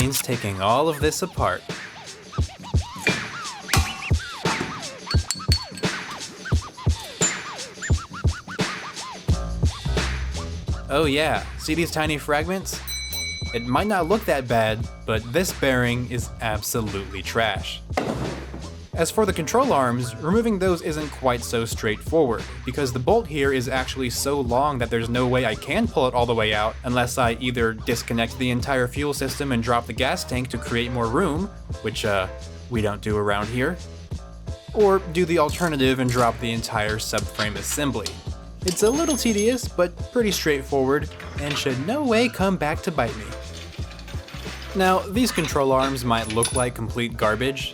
means taking all of this apart. Oh yeah, see these tiny fragments? It might not look that bad, but this bearing is absolutely trash. As for the control arms, removing those isn't quite so straightforward, because the bolt here is actually so long that there's no way I can pull it all the way out unless I either disconnect the entire fuel system and drop the gas tank to create more room, which we don't do around here, or do the alternative and drop the entire subframe assembly. It's a little tedious, but pretty straightforward, and should no way come back to bite me. Now, these control arms might look like complete garbage,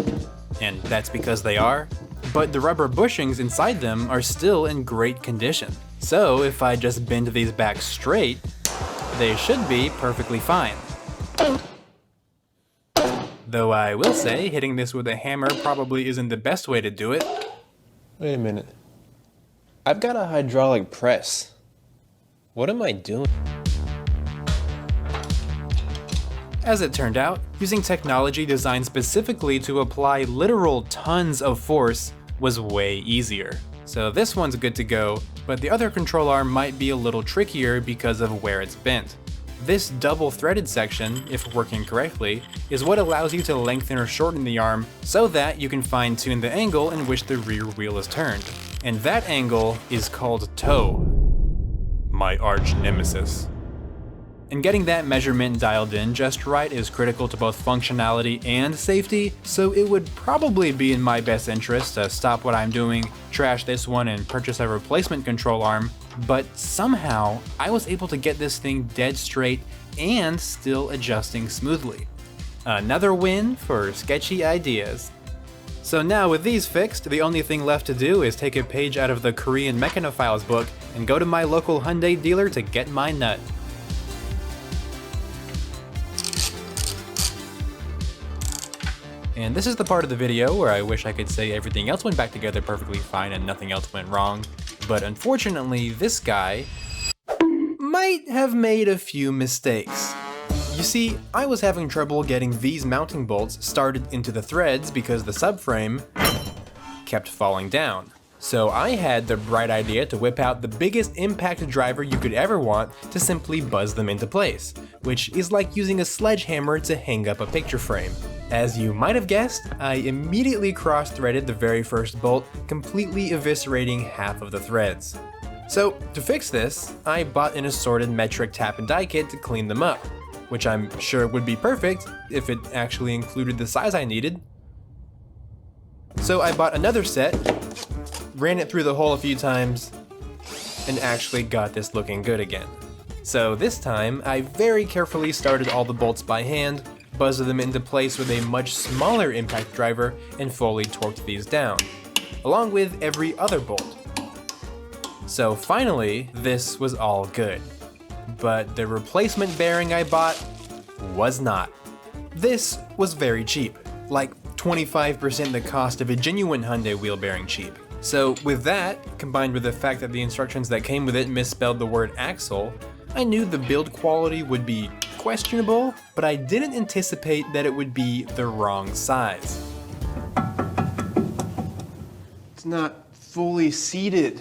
and that's because they are, but the rubber bushings inside them are still in great condition. So if I just bend these back straight, they should be perfectly fine. Though I will say, hitting this with a hammer probably isn't the best way to do it. Wait a minute. I've got a hydraulic press. What am I doing? As it turned out, using technology designed specifically to apply literal tons of force was way easier. So this one's good to go, but the other control arm might be a little trickier because of where it's bent. This double-threaded section, if working correctly, is what allows you to lengthen or shorten the arm so that you can fine-tune the angle in which the rear wheel is turned. And that angle is called toe, my arch nemesis. And getting that measurement dialed in just right is critical to both functionality and safety, so it would probably be in my best interest to stop what I'm doing, trash this one, and purchase a replacement control arm, but somehow I was able to get this thing dead straight and still adjusting smoothly. Another win for sketchy ideas. So now with these fixed, the only thing left to do is take a page out of the Korean Mechanophiles book and go to my local Hyundai dealer to get my nut. And this is the part of the video where I wish I could say everything else went back together perfectly fine and nothing else went wrong, but unfortunately this guy might have made a few mistakes. You see, I was having trouble getting these mounting bolts started into the threads because the subframe kept falling down. So I had the bright idea to whip out the biggest impact driver you could ever want to simply buzz them into place, which is like using a sledgehammer to hang up a picture frame. As you might have guessed, I immediately cross-threaded the very first bolt, completely eviscerating half of the threads. So to fix this, I bought an assorted metric tap and die kit to clean them up, which I'm sure would be perfect if it actually included the size I needed. So I bought another set, ran it through the hole a few times, and actually got this looking good again. So this time, I very carefully started all the bolts by hand, buzzed them into place with a much smaller impact driver, and fully torqued these down, along with every other bolt. So finally, this was all good. But the replacement bearing I bought was not. This was very cheap, like 25% the cost of a genuine Hyundai wheel bearing cheap. So with that, combined with the fact that the instructions that came with it misspelled the word axle, I knew the build quality would be questionable, but I didn't anticipate that it would be the wrong size. It's not fully seated.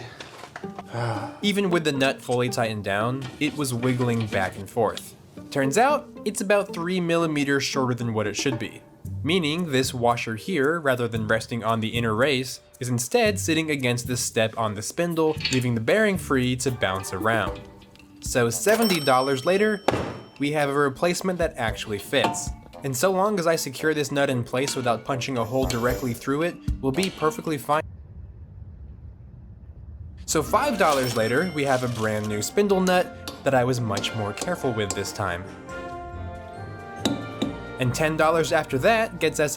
Even with the nut fully tightened down, it was wiggling back and forth. Turns out, it's about 3 millimeters shorter than what it should be. Meaning this washer here, rather than resting on the inner race, is instead sitting against the step on the spindle, leaving the bearing free to bounce around. So $70 later, we have a replacement that actually fits. And so long as I secure this nut in place without punching a hole directly through it, we'll be perfectly fine. So $5 later, we have a brand new spindle nut that I was much more careful with this time. And $10 after that gets us